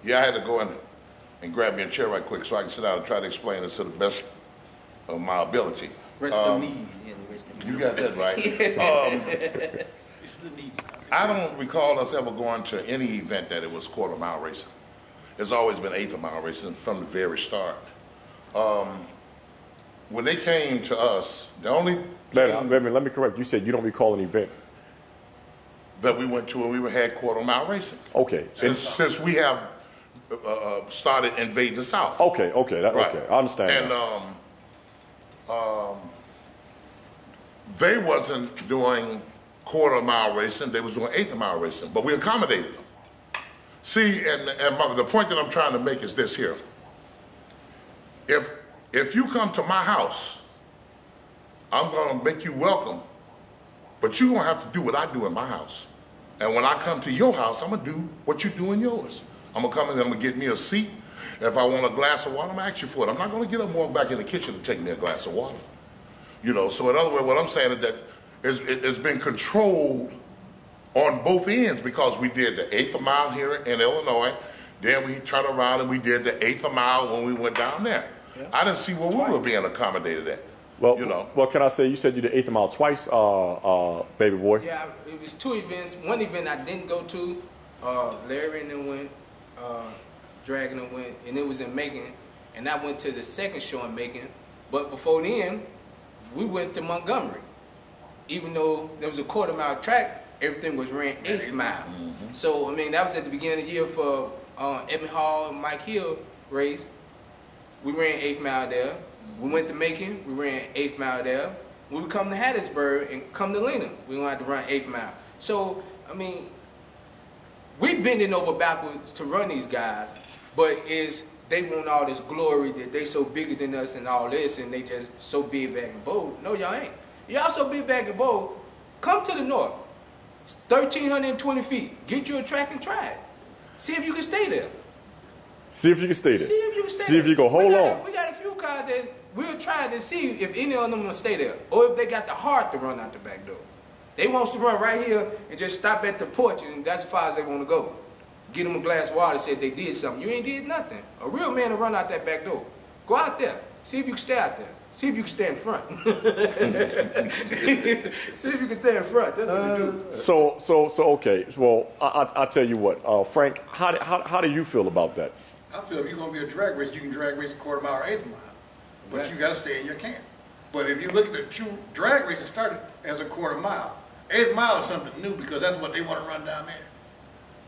Yeah, I had to go in and grab me a chair right quick so I can sit down and try to explain this to the best of my ability. Rest of me. You got that right. It's the need. I don't recall us ever going to any event that it was quarter mile racing. It's always been eighth mile racing from the very start. When they came to us, the only Let me correct. You said you don't recall an event. that we went to and we had quarter mile racing. Okay. Since we have started invading the South. Okay. Right. Okay. I understand. And they wasn't doing quarter mile racing, they was doing eighth mile racing, but we accommodated them. See, the point that I'm trying to make is this here. If you come to my house, I'm gonna make you welcome, but you're gonna have to do what I do in my house. And when I come to your house, I'm gonna do what you do in yours. I'm gonna come in and I'm gonna get me a seat. If I want a glass of water, I'm gonna ask you for it. I'm not gonna get up and walk back in the kitchen to take me a glass of water. You know, so in other words, what I'm saying is that it's been controlled on both ends because we did the eighth mile here in Illinois, then we turned around and we did the eighth mile when we went down there. Yeah. I didn't see where we were being accommodated at. Well, you know. Well, can I say you said you did eighth mile twice, baby boy? Yeah, it was two events. One event I didn't go to. Larry and then went, Dragon and went, and it was in Macon. And I went to the second show in Macon. But before then, we went to Montgomery. Even though there was a quarter mile track, everything was ran eighth mile. Mm-hmm. So, I mean, that was at the beginning of the year for Edmund Hall and Mike Hill race. We ran eighth mile there. We went to Macon, we ran eighth mile there. When we come to Hattiesburg and come to Lena, we don't have to run eighth mile. So, I mean, we bending over backwards to run these guys, but they want all this glory that they so bigger than us and all this, and they just so big, bag, and bold. No, y'all ain't. Y'all so big, bag, and bold. Come to the north. It's 1,320 feet. Get you a track and try it. See if you can stay there. See if you can stay there. See if you can stay See if you can hold on. We got a few cars that we'll try to see if any of them will stay there, or if they got the heart to run out the back door. They wants to run right here and just stop at the porch, and that's as far as they want to go. Get them a glass of water, said they did something. You ain't did nothing. A real man will run out that back door. Go out there. See if you can stay out there. See if you can stay in front. See if you can stay in front. That's what we do. So okay. Well, I'll tell you what, Frank. How do you feel about that? I feel if you're going to be a drag race, you can drag race a quarter mile or eighth mile. But you got to stay in your camp. But if you look at the true drag race, it started as a quarter mile. Eighth mile is something new because that's what they want to run down there.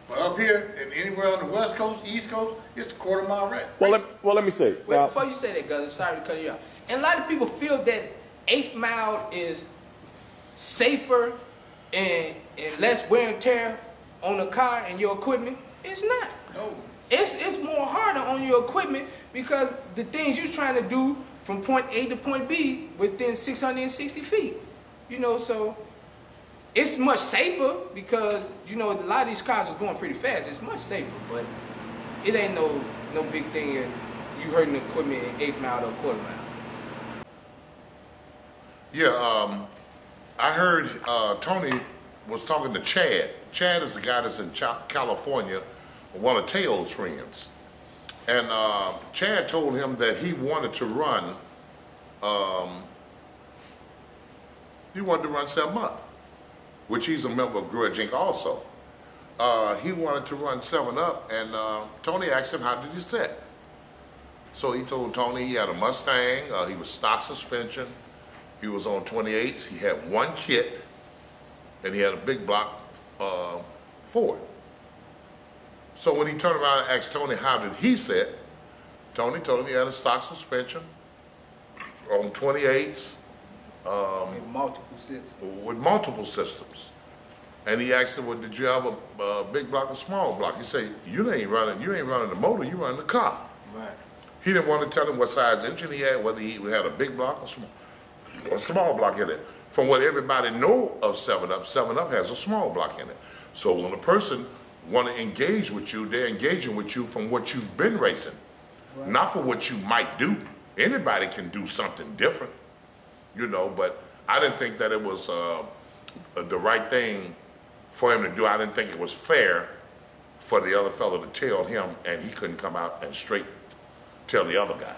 But up here and anywhere on the West Coast, East Coast, it's the quarter mile race. Well, let me say. Wait, before you say that, Gunner, sorry to cut you off. And a lot of people feel that eighth mile is safer and less wear and tear on the car and your equipment. It's not. No. It's more harder on your equipment because the things you're trying to do from point A to point B within 660 feet. You know, so it's much safer because, you know, a lot of these cars is going pretty fast. It's much safer, but it ain't no big thing in you hurting the equipment in eighth mile or quarter mile. Yeah, I heard Tony was talking to Chad. Chad is the guy that's in California, one of Teo's friends. And Chad told him that he wanted to run, 7 Up, which he's a member of Grudge Inc. also. He wanted to run 7 Up, and Tony asked him, how did he set? So he told Tony he had a Mustang, he was stock suspension, he was on 28s, he had one kit, and he had a big block Ford. So when he turned around and asked Tony how did he set, Tony told him he had a stock suspension on 28s. With multiple systems. With multiple systems. And he asked him, well, did you have a big block or small block? He said, you ain't running the motor, you running the car. Right. He didn't want to tell him what size engine he had, whether he had a big block or small block in it. From what everybody know of 7 Up, 7 Up has a small block in it. So when a person want to engage with you, they're engaging with you from what you've been racing, right. Not for what you might do. Anybody can do something different, you know, but I didn't think that it was the right thing for him to do. I didn't think it was fair for the other fellow to tell him, and he couldn't come out and straight tell the other guy.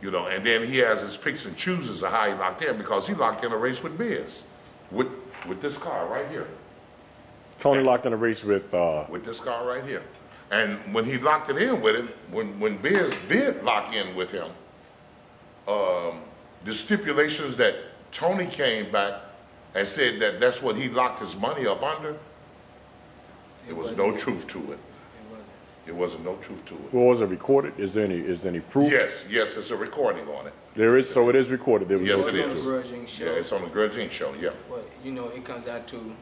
You know, and then he has his picks and chooses of how he locked in, because he locked in a race with Biz, with this car right here. Tony locked in a race with This car right here. And when he locked it in with him, when Biz did lock in with him, the stipulations that Tony came back and said that that's what he locked his money up under, there was no truth to it. There wasn't no truth to it. Well, was it recorded? Is there any proof? Yes, there's a recording on it. There is, so it is recorded. There was Yes, no it It's on is. the Grudge Inc. show. Yeah, it's on the Grudge Inc. show, yeah. But you know, it comes down to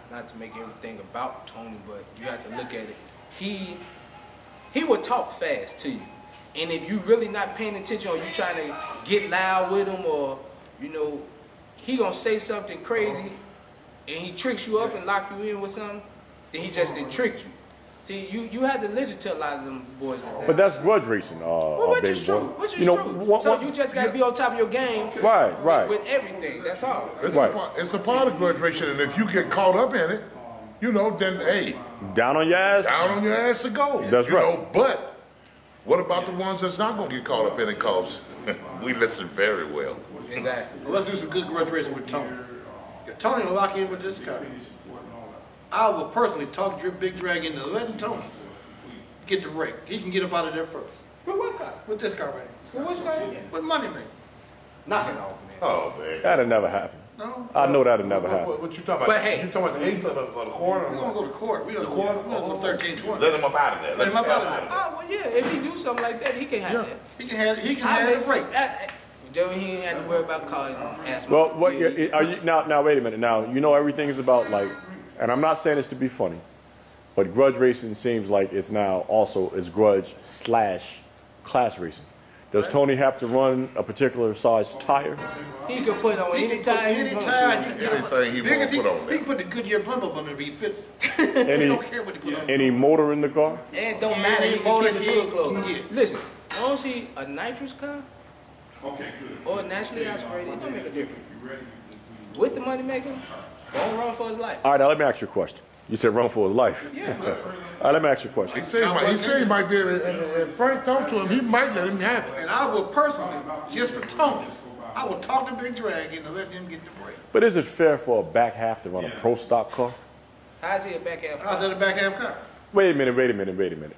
not to make everything about Tony, but you have to look at it. He would talk fast to you, and if you really not paying attention, or you trying to get loud with him, or you know, he gonna say something crazy, and he tricks you up and lock you in with something. Then he just didn't trick you. See, you had to listen to a lot of them boys. But that's grudge racing, which is true. Which is true. So you just gotta be on top of your game. Right. With everything. That's all. It's a part of grudge racing, and if you get caught up in it, you know, then hey, down on your ass. down on your ass to go. That's you right. know, but what about the ones that's not gonna get caught up in it? Cause we listen very well. Exactly. Well, let's do some good grudge racing with Tony. If Tony will lock in with this car, I will personally talk Big Drag into letting Tony get the break. He can get up out of there first. With what car? With this car right here. With which guy? With money maker. Knock it off, man. Oh man. That'd never happen. No. I know that'd never happen. What you talking about? But hey. You talking about the eighth or the quarter? We don't go to court. We don't go quarter? we don't go 13-20. Let him up out of there. Let him up out of there. Oh, well, yeah. If he do something like that, he can have that. He can have the break. Joe, he ain't have to worry about calling asthma. Well, what are you now? Wait a minute. Now you know everything is about like, and I'm not saying this to be funny, but grudge racing seems like it's now also is grudge / class racing. Does Tony have to run a particular size tire? He can put on He any can put tire he any wants tire. to. He can get Anything he big wants as to put on He there. can put the Goodyear blimp up under if he fits. He Any don't care what he put on. any motor in the car? And it don't Yeah, matter. He he can motor keep his he hood can closed. get. Listen, as long as he a nitrous car or naturally aspirated, it don't make a difference. With the money maker, don't run for his life. All right, now let me ask you a question. You said run for his life. Yeah. All right, let me ask you a question. He said he might be able to, and if Frank talked to him, he might let him have it. And I will personally, just for Tony, I will talk to Big Drag into letting him get the break. But is it fair for a back half to run a pro stock car? How's he a back half? How's that a back half car? Wait a minute.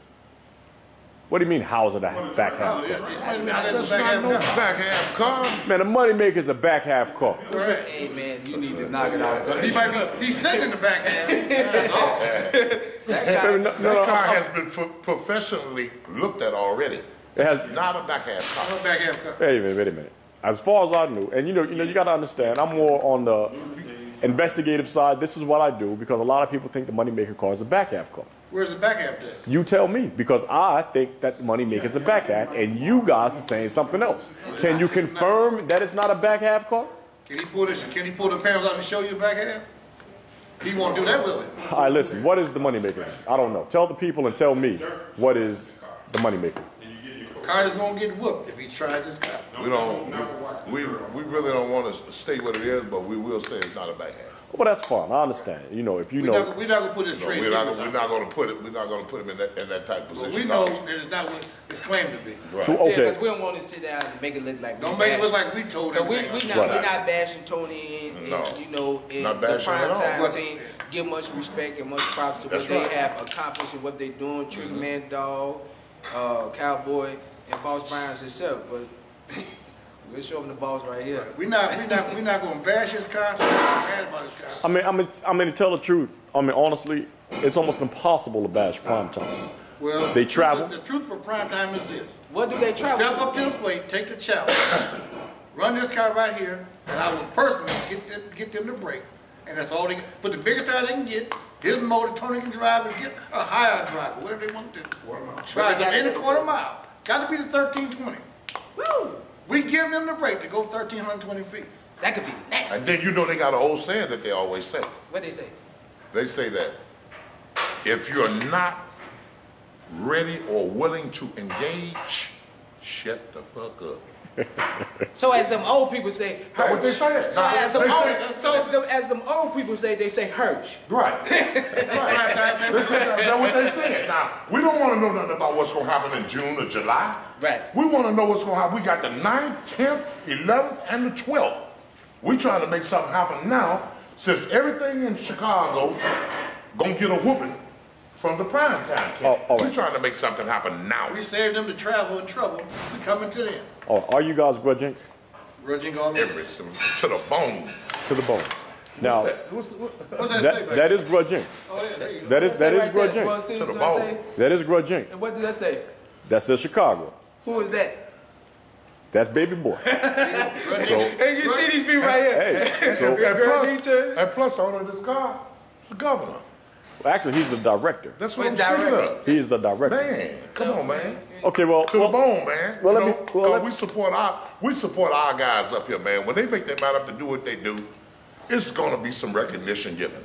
What do you mean, how's it a back half car? Explain to me how that's That's a back not no half car. back half car. Man, the moneymaker is a back half car. Right. Hey man, you need to knock it off. He might be, he's sitting in the back half. That's all. Baby, That car has been professionally looked at already. It has. Not a back half car. Not a back half car. Wait a minute. As far as I knew, and you got to understand, I'm more on the investigative side. This is what I do because a lot of people think the moneymaker car is a back half car. Where's the back half at? You tell me, because I think that the moneymaker is a back half, and you guys are saying something else. Can you confirm that it's not a back half car? Can he pull the panels out and show you the back half? He won't do that with it. All right, listen. What is the moneymaker? I don't know. Tell the people and tell me what is the moneymaker. Carter's gonna get whooped if he tries this car. We really don't want to state what it is, but we will say it's not a back half. Well, that's fine. I understand. If you know. We're not gonna put his No, trade we're not secrets going out. to put it. We're not going to put him in that type of But position. we know that it's not what it's claimed to be. Right. So, Yeah, okay. because we don't want to sit down and make it look like Don't make it look like we told him. we're Right. not bashing Tony and No. you know, and Not the bashing at all. primetime But- team give much respect and much props to That's what they right. have accomplished and what they're doing. Trigger Man Dog, Cowboy, and Boss Bynes himself. But we'll show them the balls right here. We're not gonna bash his car. So we're not mad about his car. I mean, to tell the truth. I mean, honestly, it's almost impossible to bash primetime. Well, They travel. The truth for prime time is this: What do they travel? step up to the plate, take the challenge, run this car right here, and I will personally get them to break. And that's all they put the biggest tire they can get. His motor, Tony can drive and get a higher driver, whatever they want to do. Try some in a quarter mile. Got to be the 1320. Woo! We give them the break to go 1,320 feet. That could be nasty. And then you know they got an old saying that they always say. What they say? They say that if you're not ready or willing to engage, shut the fuck up. So as them old people say, That's what they hurch. say. So Nah, as them they old, say- as them old people say, they say hurch. Right. Prime time, That's what they said. Now, we don't want to know nothing about what's going to happen in June or July. Right. We want to know what's going to happen. We got the 9th, 10th, 11th, and the 12th. We trying to make something happen now, since everything in Chicago going to get a whooping from the prime time. Oh, all right. We trying to make something happen now. We saved them the travel and trouble. We coming to them. Oh, are you guys grudging Grudging already. Every, to the bone. to the bone? Now, What's that say back that is grudging. Oh, yeah, there you go. That is Say right there. grudging. Well, see To the what I bone. say? That is grudging. And what did that say? That says Chicago. Who is that? That's baby boy. Grudging. Hey, you see these people right here? Hey, so And plus, the owner of this car, it's the governor. actually, he's the director. That's what I'm What speaking director? of. He is the director. Man, come on, man. Okay, well, To the bone, man. well, You let know, me- well, 'cause let- we support our guys up here, man. When they make their mind up to do what they do, it's gonna be some recognition given.